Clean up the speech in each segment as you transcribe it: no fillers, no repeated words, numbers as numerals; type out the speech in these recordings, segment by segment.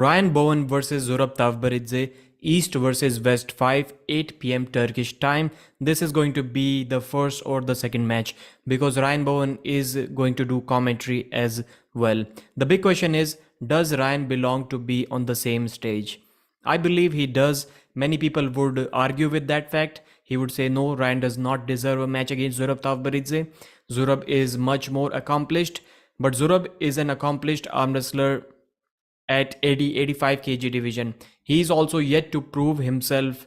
Ryan Bowen versus Zurab Tavberidze, East versus West 5, 8 p.m. Turkish time. This is going to be the first or the second match because Ryan Bowen is going to do commentary as well. The big question is, does Ryan belong to be on the same stage? I believe he does. Many people would argue with that fact. He would say, no, Ryan does not deserve a match against Zurab Tavberidze. Zurab is much more accomplished, but Zurab is an accomplished arm wrestler at 85 kg division. He's also yet to prove himself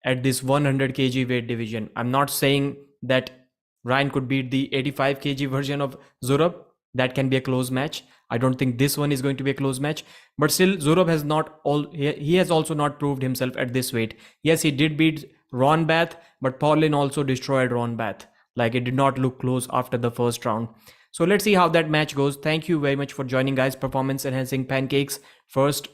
at this 100 kg weight division. I'm not saying that Ryan could beat the 85 kg version of Zurab. That can be a close match. I don't think this one is going to be a close match, but still Zurab has not he has also not proved himself at this weight. Yes, he did beat Ron Bath, but Paulin also destroyed Ron Bath. Like, it did not look close after the first round. So let's see how that match goes. Thank you very much for joining, guys. Performance enhancing pancakes. First,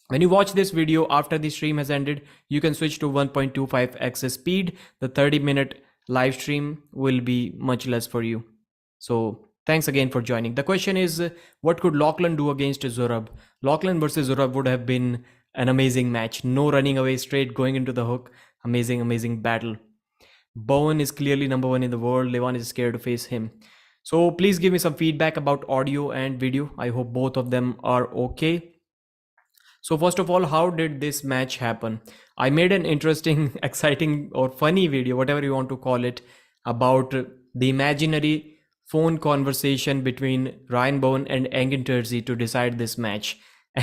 when you watch this video after the stream has ended, you can switch to 1.25x speed. The 30-minute live stream will be much less for you. So thanks again for joining. The question is, what could Lachlan do against Zurab? Lachlan versus Zurab would have been an amazing match. No running away, straight going into the hook. Amazing, amazing battle. Bowen is clearly number one in the world. Devon is scared to face him. So please give me some feedback about audio and video. I hope both of them are okay. So first of all, how did this match happen? I made an interesting, exciting or funny video, whatever you want to call it, about the imaginary phone conversation between Ryan Bowen and Engin Terzi to decide this match.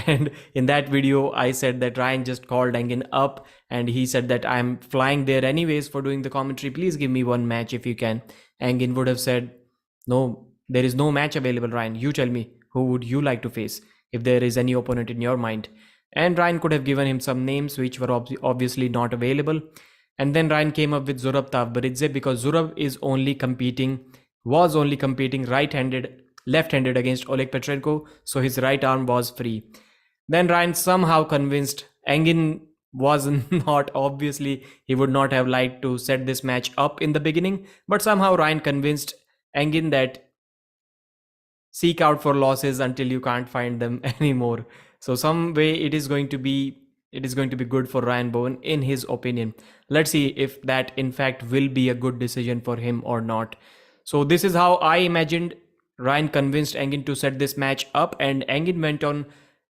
And in that video, I said that Ryan just called Engin up and he said that I'm flying there anyways for doing the commentary. Please give me one match if you can. Engin would have said, no, there is no match available, Ryan. You tell me, who would you like to face if there is any opponent in your mind? And Ryan could have given him some names which were obviously not available. And then Ryan came up with Zurab Tavberidze because Zurab was only competing left-handed against Oleg Petrenko, so his right arm was free. Then Ryan somehow convinced Engin was not, obviously he would not have liked to set this match up in the beginning, but somehow Ryan convinced Engin that seek out for losses until you can't find them anymore. So some way it is going to be good for Ryan Bowen in his opinion. Let's see if that in fact will be a good decision for him or not. So this is how I imagined Ryan convinced Engin to set this match up, and Engin went on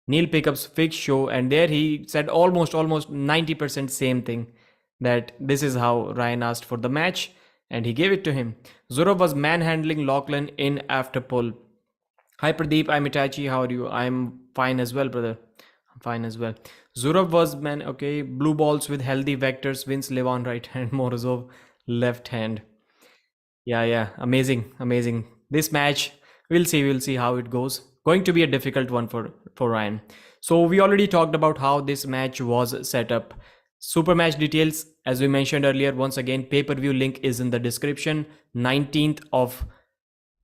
Neil Pickup's fixed show and there he said almost 90% same thing, that this is how Ryan asked for the match. And he gave it to him. Zurab was manhandling Lachlan in after pull. Hi Pradeep, I'm Itachi. How are you? I'm fine as well, brother. I'm fine as well. Zurab was okay. Blue balls with healthy vectors. Vince Levon right hand, Morozov left hand. Yeah. Amazing. This match, we'll see how it goes. Going to be a difficult one for Ryan. So we already talked about how this match was set up. Super match details, as we mentioned earlier, once again, pay-per-view link is in the description. 19th of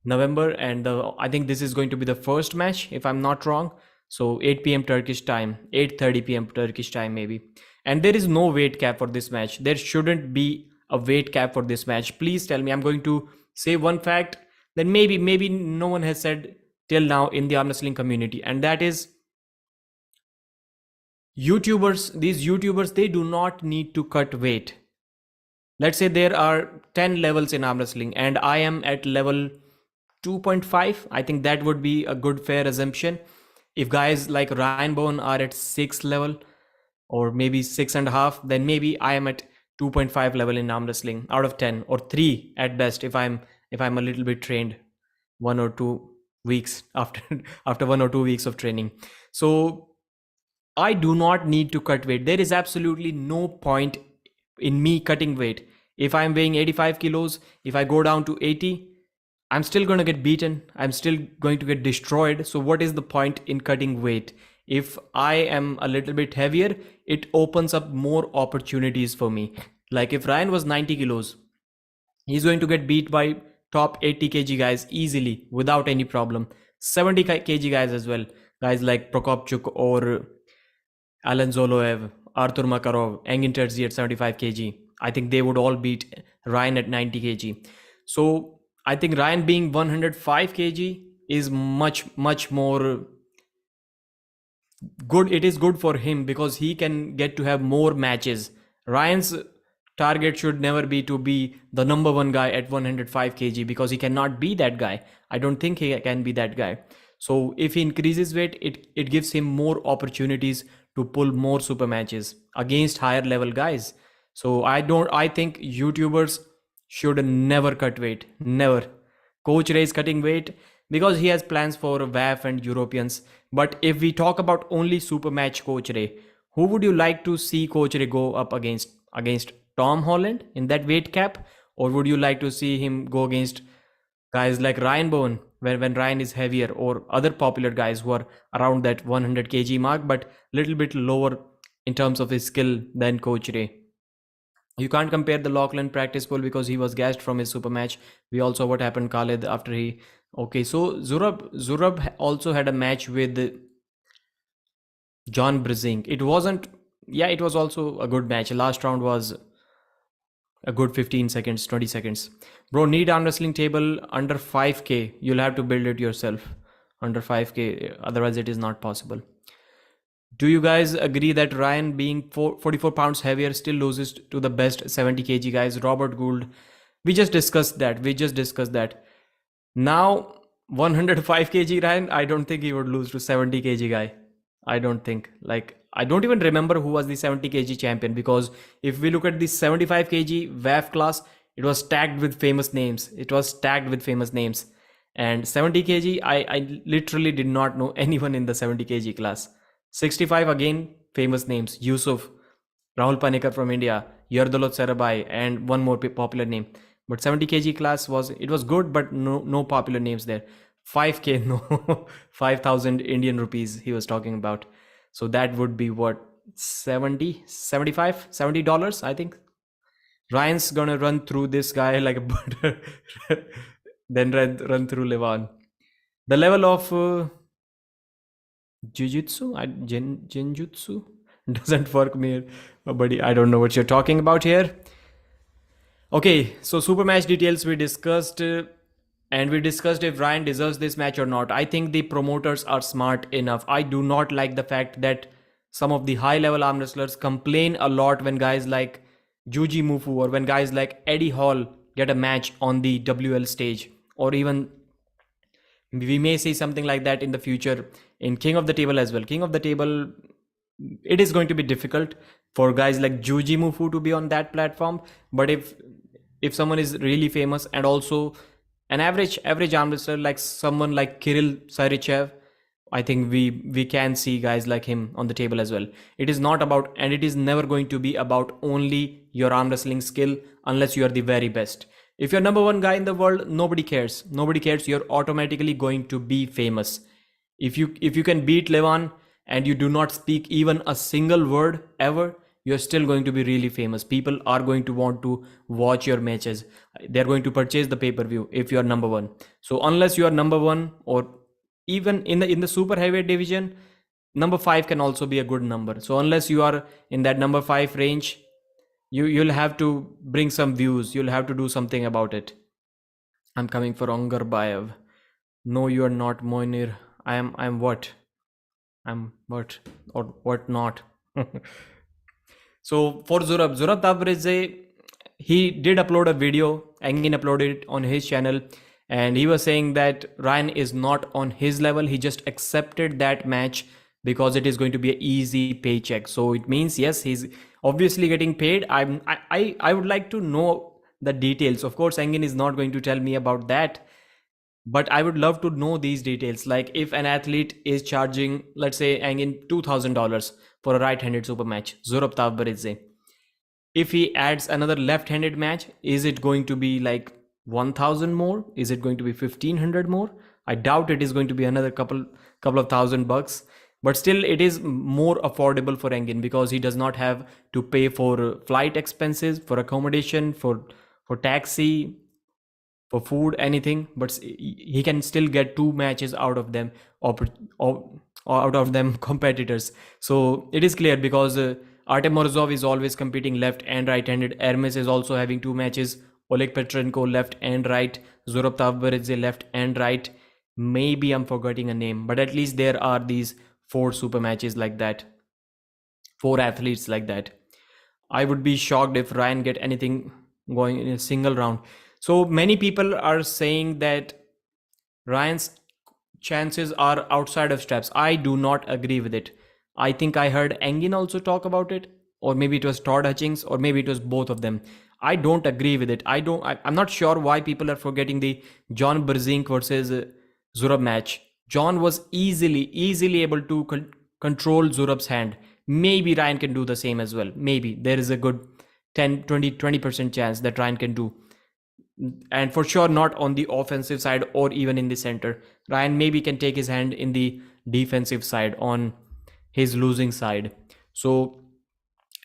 November, and I think this is going to be the first match if I'm not wrong. So 8 p.m. Turkish time, 8:30 p.m. Turkish time maybe. And there is no weight cap for this match. There shouldn't be a weight cap for this match. Please tell me. I'm going to say one fact that maybe no one has said till now in the arm wrestling community, and that is these YouTubers, they do not need to cut weight. Let's say there are 10 levels in arm wrestling and I am at level 2.5. I think that would be a good fair assumption. If guys like Ryan Bowen are at 6th level or maybe 6.5, then maybe I am at 2.5 level in arm wrestling out of 10, or 3 at best if I'm a little bit trained 1 or 2 weeks after 1 or 2 weeks of training. So I do not need to cut weight. There is absolutely no point in me cutting weight. If I'm weighing 85 kilos, if I go down to 80, I'm still going to get beaten. I'm still going to get destroyed. So what is the point in cutting weight? If I am a little bit heavier, it opens up more opportunities for me. Like if Ryan was 90 kilos, he's going to get beat by top 80 kg guys easily without any problem. 70 kg guys as well. Guys like Prokopchuk or Alan Zoloev, Artur Makarov, Engin Terzi at 75 kg. I think they would all beat Ryan at 90 kg. So I think Ryan being 105 kg is much more good, it is good for him because he can get to have more matches. Ryan's target should never be to be the number one guy at 105 kg because he cannot be that guy. I don't think he can be that guy. So if he increases weight, it gives him more opportunities to pull more super matches against higher level guys. So I think YouTubers should never cut weight. Never. Coach Ray is cutting weight because he has plans for WAF and Europeans. But if we talk about only super match Coach Ray, who would you like to see Coach Ray go up against Tom Holland in that weight cap, or would you like to see him go against guys like Ryan Bowen when Ryan is heavier, or other popular guys who are around that 100 kg mark but little bit lower in terms of his skill than Coach Ray? You can't compare the Lachlan practice pool because he was gassed from his super match. We also what happened Khalid after he. Okay, so Zurab also had a match with John Brzink. It wasn't. Yeah, it was also a good match. Last round was a good 15 seconds, 20 seconds. Bro, need arm wrestling table under 5k. You'll have to build it yourself. Under 5k, otherwise it is not possible. Do you guys agree that Ryan being 44 pounds heavier still loses to the best 70 kg guys? Robert Gould. We just discussed that. Now 105 kg Ryan, I don't think he would lose to 70 kg guy. I don't think. Like, I don't even remember who was the 70 kg champion, because if we look at the 75 kg WAF class, it was stacked with famous names. And 70 kg, I literally did not know anyone in the 70 kg class. 65 again, famous names. Yusuf, Rahul Panikar from India, Yardolot Sarabai, and one more popular name. But 70 kg class was good, but no popular names there. 5k, no, 5,000 Indian rupees he was talking about. So that would be what, 70, 75, $70, I think. Ryan's gonna run through this guy like a butter, then run through Levan. The level of Jujutsu, Genjutsu doesn't work me, buddy. I don't know what you're talking about here. Okay, so super match details we discussed, and we discussed if Ryan deserves this match or not. I think the promoters are smart enough. I do not like the fact that some of the high level arm wrestlers complain a lot when guys like Juji Mufu or when guys like Eddie Hall get a match on the WL stage, or even we may see something like that in the future in King of the Table as well. King of the Table, it is going to be difficult for guys like Juji Mufu to be on that platform. But if someone is really famous and also an average arm wrestler like someone like Kirill Sarychev, I think we can see guys like him on the table as well. It is not about, and it is never going to be about only your arm wrestling skill unless you are the very best. If you're number one guy in the world, nobody cares. You're automatically going to be famous. If you can beat Levan and you do not speak even a single word ever, you're still going to be really famous. People are going to want to watch your matches. They're going to purchase the pay-per-view if you're number one. So unless you are number one, or even in the super heavyweight division, number 5 can also be a good number. So unless you are in that number 5 range, you'll have to bring some views. You'll have to do something about it. I'm coming for Ongarbayev. No, you are not, Moinir. I'm what? I'm what or what not? So for Zurab Tavberidze, he did upload a video. Engin uploaded it on his channel, and he was saying that Ryan is not on his level. He just accepted that match because it is going to be an easy paycheck. So it means, yes, he's obviously getting paid. I would like to know the details. Of course, Engin is not going to tell me about that, but I would love to know these details. Like if an athlete is charging, let's say Engin, $2,000 for a right-handed super match, Zurab Tavberidze. If he adds another left-handed match, is it going to be like 1,000 more? Is it going to be 1,500 more? I doubt it is going to be another couple of $1,000, but still it is more affordable for Engin because he does not have to pay for flight expenses, for accommodation, for taxi, for food, anything. But he can still get 2 matches out of them, out of them competitors. So it is clear because Artem Morozov is always competing left and right-handed. Hermes is also having 2 matches. Oleg Petrenko left and right. Zurab Tavberidze left and right. Maybe I'm forgetting a name, but at least there are these four super matches like that, four athletes like that. I would be shocked if Ryan get anything going in a single round. So many people are saying that Ryan's chances are outside of straps. I do not agree with it. I think I heard Engin also talk about it, or maybe it was Todd Hutchings, or maybe it was both of them. I don't agree with it. I'm not sure why people are forgetting the John Berzink versus Zurab match. John was easily able to control Zurab's hand. Maybe Ryan can do the same as well. Maybe there is a good 10, 20% chance that Ryan can do, and for sure not on the offensive side or even in the center. Ryan maybe can take his hand in the defensive side on his losing side. So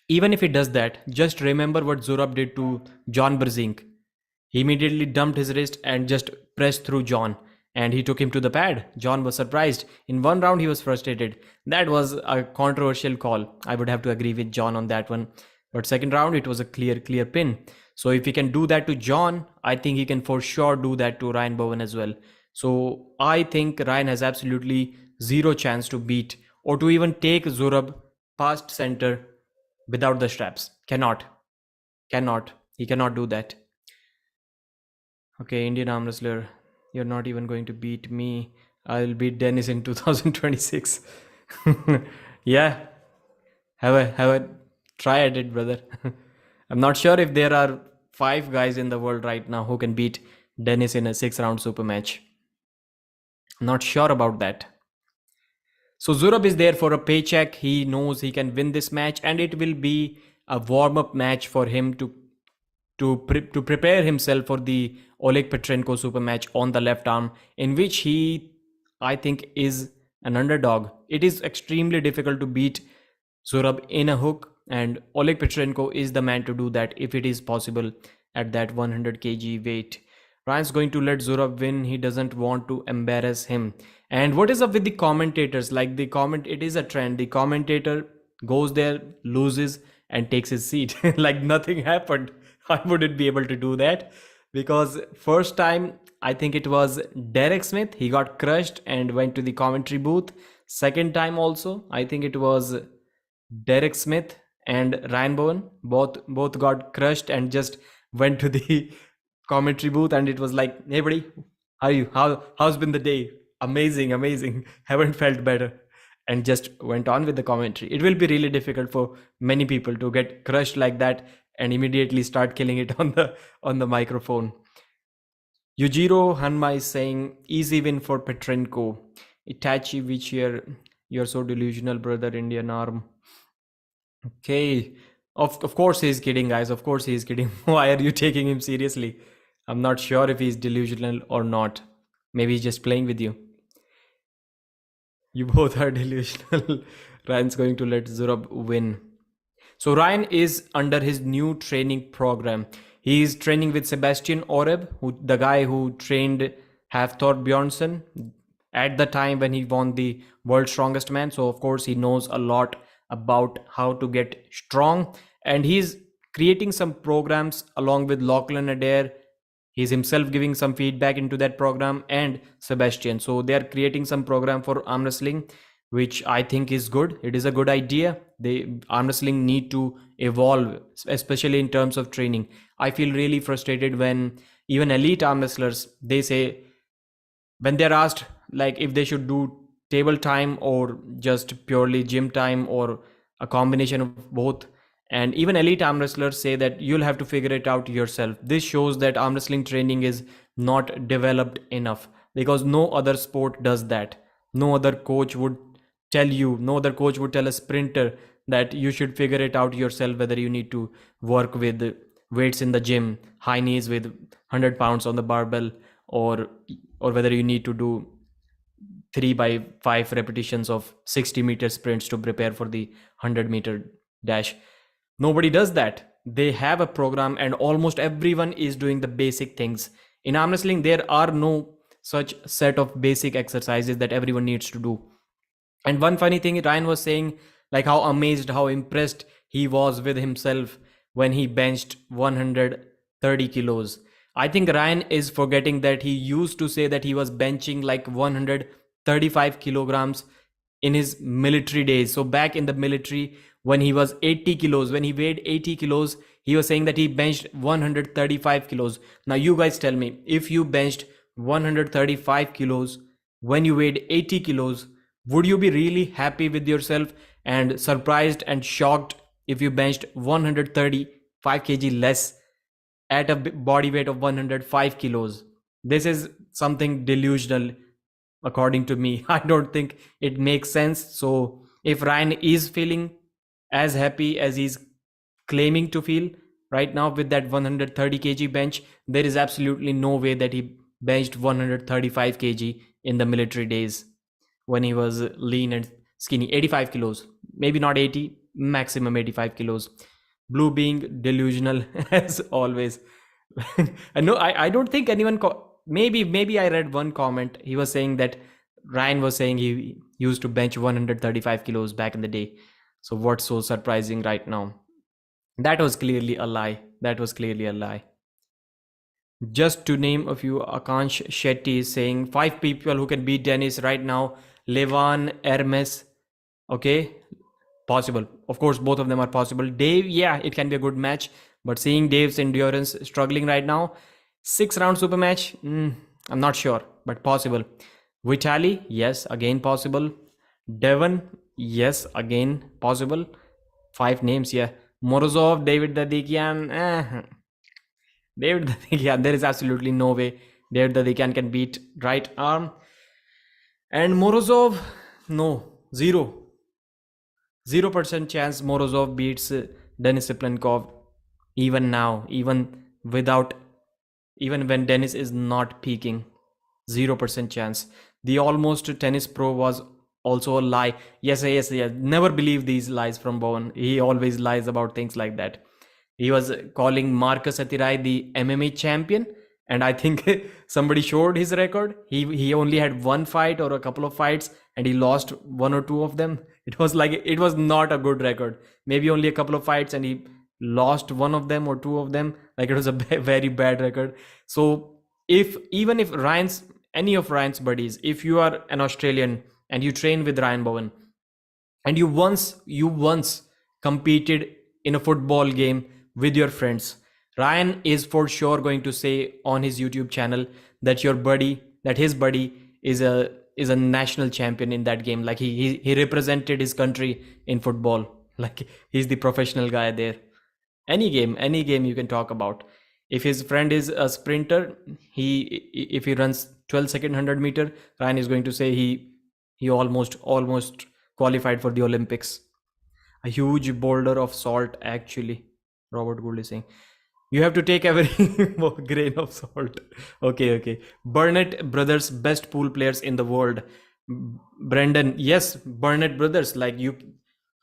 even if he does that, just remember what Zurab did to John Berzink. He immediately dumped his wrist and just pressed through John, and he took him to the pad. John was surprised. In one round, he was frustrated. That was a controversial call. I would have to agree with John on that one. But second round, it was a clear pin. So if he can do that to John, I think he can for sure do that to Ryan Bowen as well. So I think Ryan has absolutely zero chance to beat or to even take Zurab past center without the straps. Cannot. He cannot do that. Okay, Indian arm wrestler, you're not even going to beat me. I'll beat Dennis in 2026. Yeah, have a try at it, brother. I'm not sure if there are 5 guys in the world right now who can beat Dennis in a 6-round super match. Not sure about that. So Zurab is there for a paycheck. He knows he can win this match, and it will be a warm-up match for him to prepare himself for the Oleg Petrenko super match on the left arm, in which he, I think, is an underdog. It is extremely difficult to beat Zurab in a hook, and Oleg Petrenko is the man to do that if it is possible at that 100 kg weight. Ryan's going to let Zurab win. He doesn't want to embarrass him. And what is up with the commentators? Like it is a trend. The commentator goes there, loses, and takes his seat like nothing happened. I wouldn't be able to do that, because first time I think it was Derek Smith, he got crushed and went to the commentary booth. Second time also I think it was Derek Smith and Ryan Bowen, both got crushed and just went to the commentary booth, and it was like, hey buddy, how are you, how's been the day? Amazing, haven't felt better, and just went on with the commentary. It will be really difficult for many people to get crushed like that and immediately start killing it on the microphone. Yujiro Hanma is saying easy win for Petrenko. Itachi, which you're so delusional, brother. Indian arm. Okay, of course he's kidding, guys. Of course he's kidding. Why are you taking him seriously? I'm not sure if he's delusional or not. Maybe he's just playing with you. You both are delusional. Ryan's going to let Zurab win. So Ryan is under his new training program. He is training with Sebastian Oreb, the guy who trained Hafthor Bjornsson at the time when he won the World's Strongest Man. So of course he knows a lot about how to get strong, and he's creating some programs along with Lachlan Adair. He's himself giving some feedback into that program, and Sebastian. So they are creating some program for arm wrestling, which I think is good. It is a good idea. Arm wrestling need to evolve, especially in terms of training. I feel really frustrated when even elite arm wrestlers, they say, when they're asked like if they should do table time or just purely gym time or a combination of both, and even elite arm wrestlers say that you'll have to figure it out yourself. This shows that arm wrestling training is not developed enough, because no other sport does that. No other coach would tell a sprinter that you should figure it out yourself, whether you need to work with weights in the gym, high knees with 100 pounds on the barbell, or whether you need to do 3x5 repetitions of 60-meter sprints to prepare for the 100-meter dash. Nobody does that. They have a program, and almost everyone is doing the basic things. In arm wrestling, there are no such set of basic exercises that everyone needs to do. And one funny thing, Ryan was saying, like how impressed he was with himself when he benched 130 kilos. I think Ryan is forgetting that he used to say that he was benching like 135 kilograms in his military days. So back in the military, when he was 80 kilos, when he weighed 80 kilos, he was saying that he benched 135 kilos. Now you guys tell me, if you benched 135 kilos when you weighed 80 kilos, would you be really happy with yourself and surprised and shocked if you benched 135 kg less at a body weight of 105 kilos? This is something delusional, according to me. I don't think it makes sense. So if Ryan is feeling as happy as he's claiming to feel right now with that 130 kg bench, there is absolutely no way that he benched 135 kg in the military days when he was lean and skinny. 85 kilos, maybe not 80, maximum 85 kilos. Blue being delusional as always. No, I don't think anyone maybe I read one comment. He was saying that Ryan was saying he used to bench 135 kilos back in the day. So what's so surprising right now? That was clearly a lie. That was clearly a lie. Just to name a few, Akansh Shetty is saying 5 people who can beat Dennis right now. Levan, Hermes. Okay, possible. Of course, both of them are possible. Dave, yeah, it can be a good match. But seeing Dave's endurance struggling right now, 6-round super match, I'm not sure, but possible. Vitali, yes, again possible. Devon, yes, again possible. 5 names, yeah. Morozov, David Dadikian, David Dadikian, there is absolutely no way David Dadikian can beat right arm. And Morozov, no, 0% chance Morozov beats Denis Siplenkov even now, even when Dennis is not peaking. 0% chance. The almost tennis pro was also a lie. Yes. Never believe these lies from Bowen. He always lies about things like that. He was calling Marcus Atirai the MMA champion, and I think somebody showed his record. He only had one fight or a couple of fights, and he lost 1 or 2 of them. It was not a good record. Maybe only a couple of fights, and he lost 1 of them or 2 of them. Like, it was a very bad record. So even if any of Ryan's buddies, if you are an Australian and you train with Ryan Bowen, and you once competed in a football game with your friends, Ryan is for sure going to say on his YouTube channel that his buddy is a national champion in that game. Like, he represented his country in football. Like, he's the professional guy there. Any game you can talk about. If his friend is a sprinter, if he runs 12-second 100-meter, Ryan is going to say he almost qualified for the Olympics. A huge boulder of salt, actually. Robert Gould is saying, you have to take every grain of salt. Okay. Burnett brothers, best pool players in the world. Brendan, yes, Burnett brothers.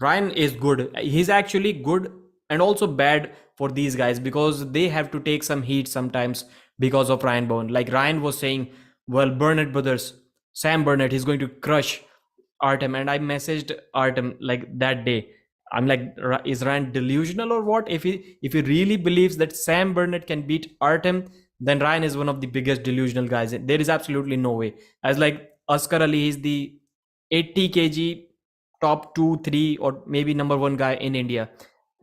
Ryan is good. He's actually good and also bad for these guys, because they have to take some heat sometimes because of Ryan Bowen. Like, Ryan was saying, well, Burnett brothers, Sam Burnett, he's going to crush Artem. And I messaged Artem like that day. I'm like, is Ryan delusional or what? If he really believes that Sam Burnett can beat Artem, then Ryan is one of the biggest delusional guys. There is absolutely no way. As like Askar Ali, he's the 80 kg top 2, 3, or maybe number 1 guy in India.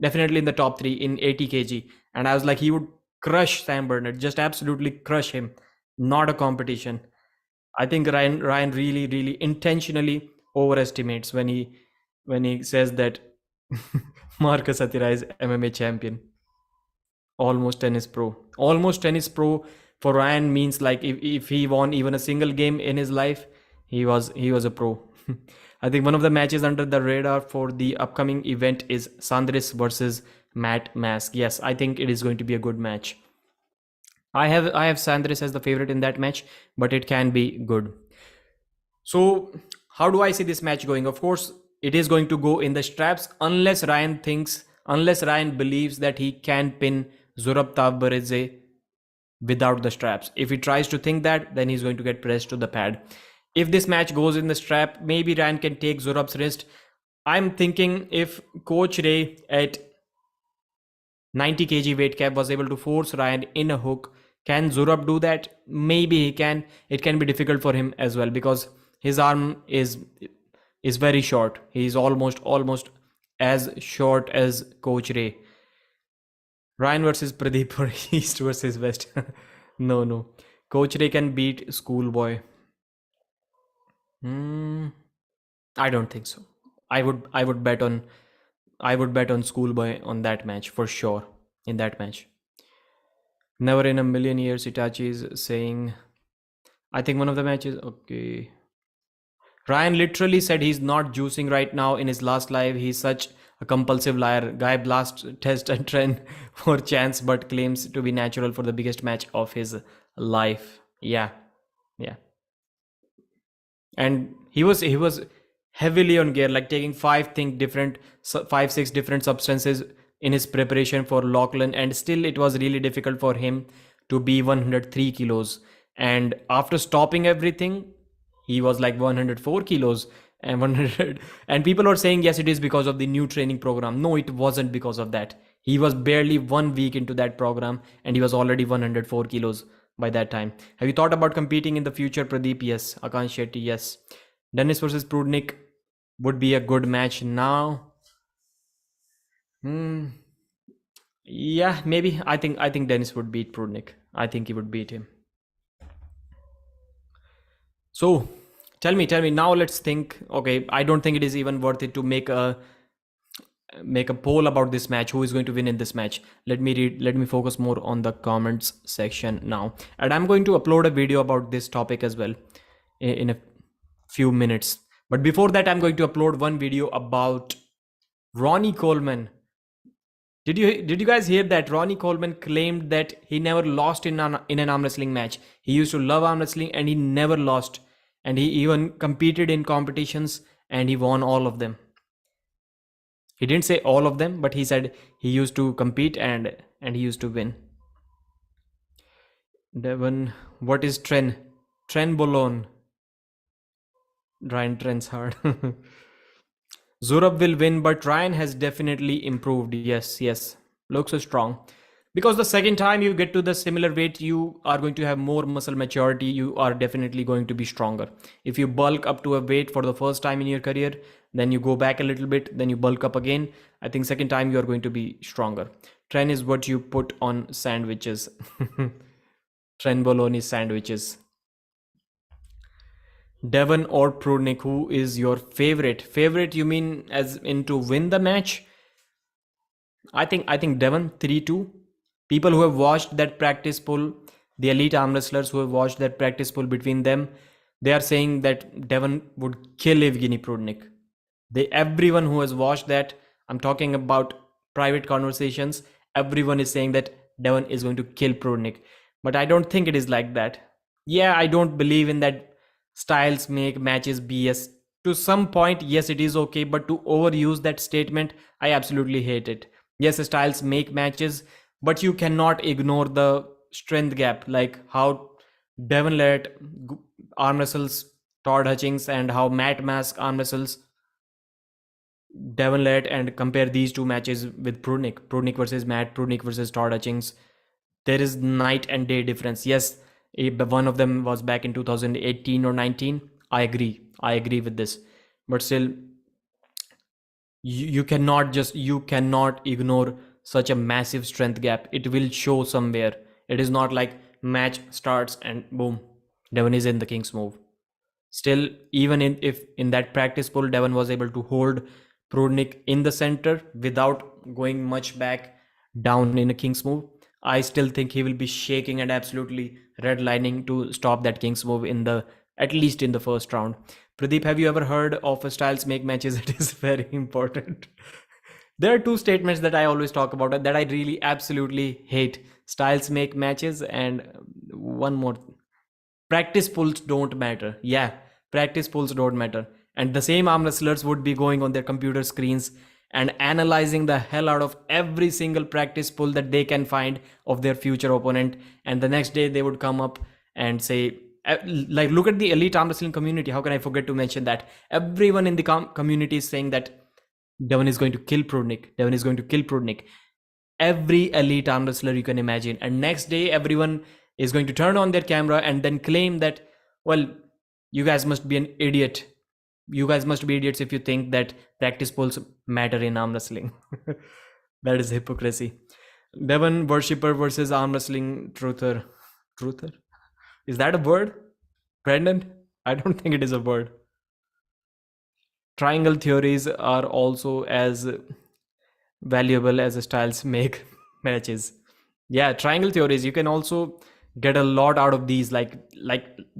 Definitely in the top 3 in 80 kg. And I was like, he would crush Sam Burnett, just absolutely crush him. Not a competition. I think Ryan really, really intentionally overestimates when he says that Marcus Atirai is MMA champion. Almost tennis pro for Ryan means, like, if he won even a single game in his life, he was a pro. I think one of the matches under the radar for the upcoming event is Sandris versus Matt Mask. Yes, I think it is going to be a good match. I have Sandris as the favorite in that match, but it can be good. So how do I see this match going? Of course, it is going to go in the straps, unless Ryan believes that he can pin Zurab Tavberidze without the straps. If he tries to think that, then he's going to get pressed to the pad. If this match goes in the strap, maybe Ryan can take Zurab's wrist. I'm thinking if Coach Ray at 90 kg weight cap was able to force Ryan in a hook, can Zurab do that? Maybe he can. It can be difficult for him as well, because his arm is is very short. He's almost as short as Coach Ray. Ryan versus Pradeep or East versus West. No, no. Coach Ray can beat Schoolboy. Hmm. I don't think so. I would bet on Schoolboy on that match for sure. In that match. Never in a million years, Itachi is saying. I think one of the matches. Okay. Ryan literally said he's not juicing right now in his last live. He's such a compulsive liar. Guy blasts test and trend for chance, but claims to be natural for the biggest match of his life. Yeah, yeah. And he was heavily on gear, like taking five six different substances in his preparation for Lachlan, and still it was really difficult for him to be 103 kilos. And after stopping everything, he was like 104 kilos and 100. And people are saying yes, it is because of the new training program. No, it wasn't because of that. He was barely 1 week into that program and he was already 104 kilos by that time. Have you thought about competing in the future, Pradeep? Yes. Akansh Shetty? Yes. Dennis versus Prudnik would be a good match now. Hmm. Yeah, maybe. I think Dennis would beat Prudnik. I think he would beat him. So tell me now. Let's think. Okay, I don't think it is even worth it to make a poll about this match. Who is going to win in this match? Let me read. Let me focus more on the comments section now, and I'm going to upload a video about this topic as well in a few minutes. But before that, I'm going to upload one video about Ronnie Coleman. Did you guys hear that Ronnie Coleman claimed that he never lost in an arm wrestling match? He used to love arm wrestling and he never lost, and he even competed in competitions and he won all of them. He didn't say all of them, but he said he used to compete and he used to win. Devon, what is Tren? Bolon. Ryan Tren's hard. Zurab will win, but Ryan has definitely improved. Yes, yes. Looks so strong. Because the second time you get to the similar weight, you are going to have more muscle maturity. You are definitely going to be stronger. If you bulk up to a weight for the first time in your career, then you go back a little bit, then you bulk up again. I think second time you are going to be stronger. Tren is what you put on sandwiches. Tren bologna sandwiches. Devon or Prudnik, who is your favorite? Favorite, you mean as in to win the match? I think Devon 3-2. People who have watched that practice pool, the elite arm wrestlers who have watched that practice pool between them, they are saying that Devon would kill Evgeny Prudnik. Everyone who has watched that, I'm talking about private conversations, everyone is saying that Devon is going to kill Prudnik. But I don't think it is like that. Yeah, I don't believe in that styles make matches BS. To some point, yes, it is okay, but to overuse that statement, I absolutely hate it. Yes, styles make matches, but you cannot ignore the strength gap, like how Devon Lett arm wrestles Todd Hutchings and how Matt Mask arm wrestles Devon Lett, and compare these two matches with Prudnik versus Matt, Prudnik versus Todd Hutchings. There is night and day difference. Yes, one of them was back in 2018 or 19. I agree with this, but still, you cannot ignore such a massive strength gap. It will show somewhere. It is not like match starts and boom, Devon is in the King's move. Still, even if in that practice pool Devon was able to hold Prudnik in the center without going much back down in a King's move, I still think he will be shaking and absolutely redlining to stop that King's move at least in the first round. Pradeep, have you ever heard of a styles make matches? It is very important. There are two statements that I always talk about that I really absolutely hate. Styles make matches, and one more. Practice pulls don't matter. Yeah, practice pulls don't matter. And the same arm wrestlers would be going on their computer screens and analyzing the hell out of every single practice pull that they can find of their future opponent. And the next day they would come up and say, like, look at the elite arm wrestling community. How can I forget to mention that? Everyone in the community is saying that Devon is going to kill Prudnik. Devon is going to kill Prudnik. Every elite arm wrestler you can imagine. And next day, everyone is going to turn on their camera and then claim that, well, you guys must be an idiot. You guys must be idiots if you think that practice pulls matter in arm wrestling. That is hypocrisy. Devon worshipper versus arm wrestling truther. Truther? Is that a word? Brendan? I don't think it is a word. Triangle theories are also as valuable as styles make matches. Yeah, triangle theories, you can also get a lot out of these. Like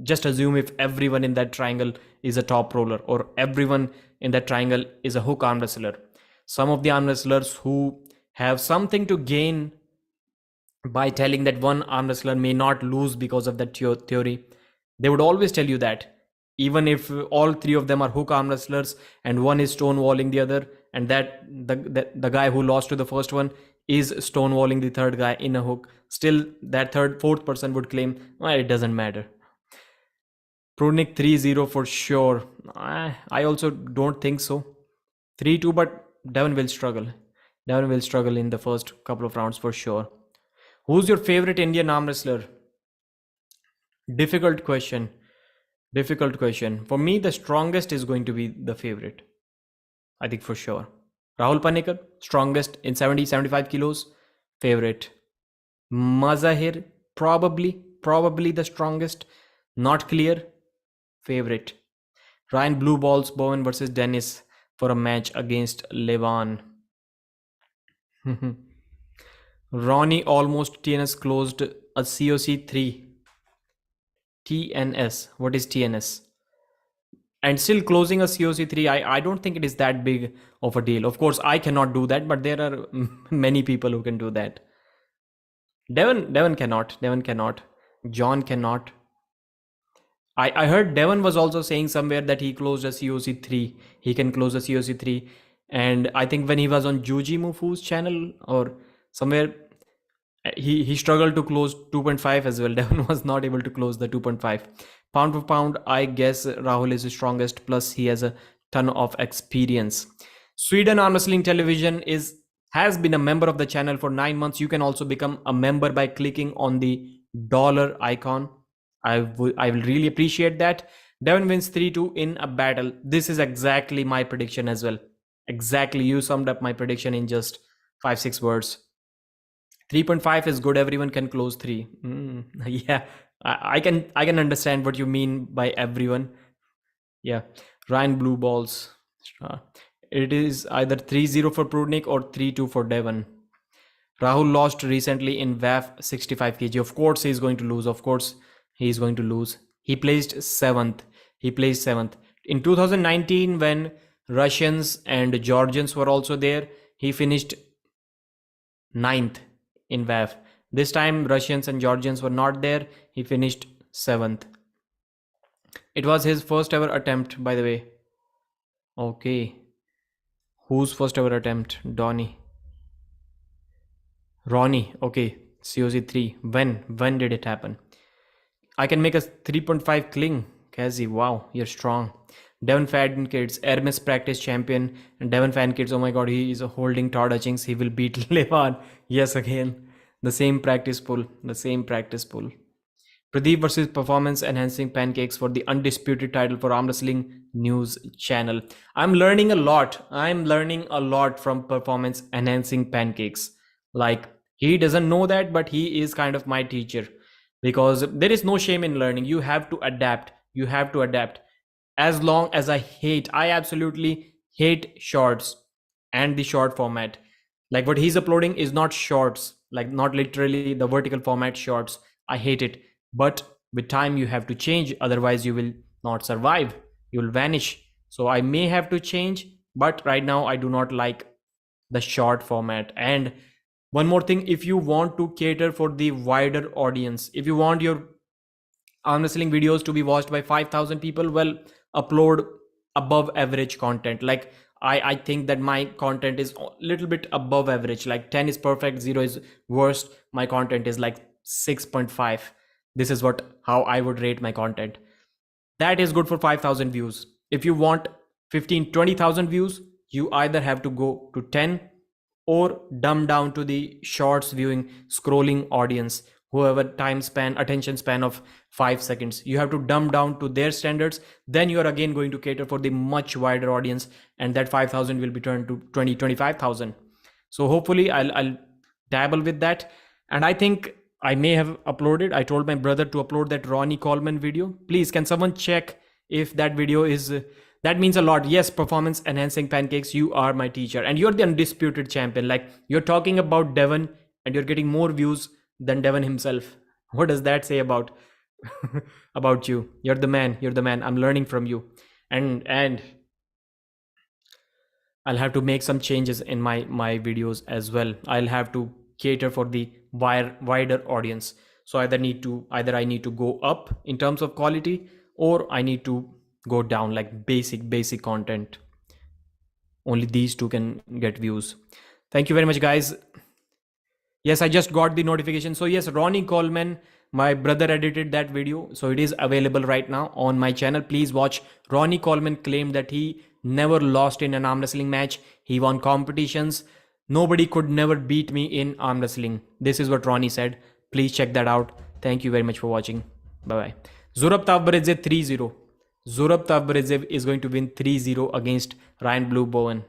just assume if everyone in that triangle is a top roller, or everyone in that triangle is a hook arm wrestler. Some of the arm wrestlers who have something to gain by telling that one arm wrestler may not lose because of that theory, they would always tell you that, even if all three of them are hook arm wrestlers and one is stonewalling the other, and that the guy who lost to the first one is stonewalling the third guy in a hook, still that fourth person would claim, well, it doesn't matter. Prudnik 3-0 for sure. I also don't think so. 3-2, but Devon will struggle. Devon will struggle in the first couple of rounds for sure. Who's your favorite Indian arm wrestler? Difficult question. Difficult question. For me, the strongest is going to be the favorite. I think for sure. Rahul Panikar, strongest in 70-75 kilos. Favorite. Mazahir, probably the strongest. Not clear. Favorite. Ryan Blue Balls Bowen versus Dennis for a match against Levan. Ronnie almost TNS closed a COC 3. TNS. What is TNS? And still closing a COC 3, I don't think it is that big of a deal. Of course, I cannot do that, but there are many people who can do that. Devon cannot. Devon cannot. John cannot. I heard Devon was also saying somewhere that he closed a COC 3. He can close a COC 3. And I think when he was on Juji Mufu's channel or somewhere, he struggled to close 2.5 as well. Devon was not able to close the 2.5. Pound for pound, I guess Rahul is the strongest, plus he has a ton of experience. Sweden Arm Wrestling Television has been a member of the channel for 9 months. You can also become a member by clicking on the dollar icon. I will really appreciate that. Devon wins 3-2 in a battle. This is exactly my prediction as well. Exactly, you summed up my prediction in just 5-6 words. 3.5 is good. Everyone can close 3. Yeah, I can understand what you mean by everyone. Yeah, Ryan Blue Balls. It is either 3-0 for Prudnik or 3-2 for Devon. Rahul lost recently in WAF 65 kg. Of course he's going to lose. Of course he's going to lose. He placed 7th. In 2019, when Russians and Georgians were also there, he finished 9th in WAF. This time Russians and Georgians were not there. He finished 7th. It was his first ever attempt, by the way. Okay. Whose first ever attempt? Ronnie. Okay. COC 3. When did it happen? I can make a 3.5 cling. Kazi, wow, you're strong. Devon Fan Kids, Hermes practice champion. And Devon Fan Kids, oh my god, he is holding Todd Hutchings. He will beat Levan. Yes, again. The same practice pull. Pradeep versus Performance Enhancing Pancakes for the undisputed title for Arm Wrestling News channel. I'm learning a lot. From Performance Enhancing Pancakes. Like, he doesn't know that, but he is kind of my teacher. Because there is no shame in learning. You have to adapt. As long as I absolutely hate shorts and the short format. Like, what he's uploading is not shorts, like not literally the vertical format shorts. I hate it. But with time you have to change, otherwise you will not survive. You will vanish. So I may have to change, but right now I do not like the short format. And one more thing, if you want to cater for the wider audience, if you want your arm wrestling videos to be watched by 5,000 people, well, upload above average content. Like, I think that my content is a little bit above average. Like 10 is perfect, 0 is worst. My content is like 6.5. This is how I would rate my content. That is good for 5,000 views. If you want 15-20,000 views, you either have to go to 10 or dumb down to the shorts viewing scrolling audience. whoever time span, attention span of 5 seconds. You have to dumb down to their standards. Then you are again going to cater for the much wider audience, and that 5,000 will be turned to 20, 25,000. So hopefully I'll dabble with that. And I think I may have uploaded, I told my brother to upload that Ronnie Coleman video. Please, can someone check if that video is, that means a lot. Yes, performance enhancing pancakes, you are my teacher and you're the undisputed champion. Like, you're talking about Devon and you're getting more views than Devon himself. What does that say about about you? You're the man, you're the man. I'm learning from you. And I'll have to make some changes in my videos as well. I'll have to cater for the wider audience. So either I need to go up in terms of quality, or I need to go down, like basic content. Only these two can get views. Thank you very much, guys. Yes, I just got the notification. So yes, Ronnie Coleman, my brother edited that video. So it is available right now on my channel. Please watch. Ronnie Coleman claimed that he never lost in an arm wrestling match. He won competitions. Nobody could never beat me in arm wrestling. This is what Ronnie said. Please check that out. Thank you very much for watching. Bye-bye. Zurab Tavberidze 3-0. Zurab Tavberidze is going to win 3-0 against Ryan Blue Bowen.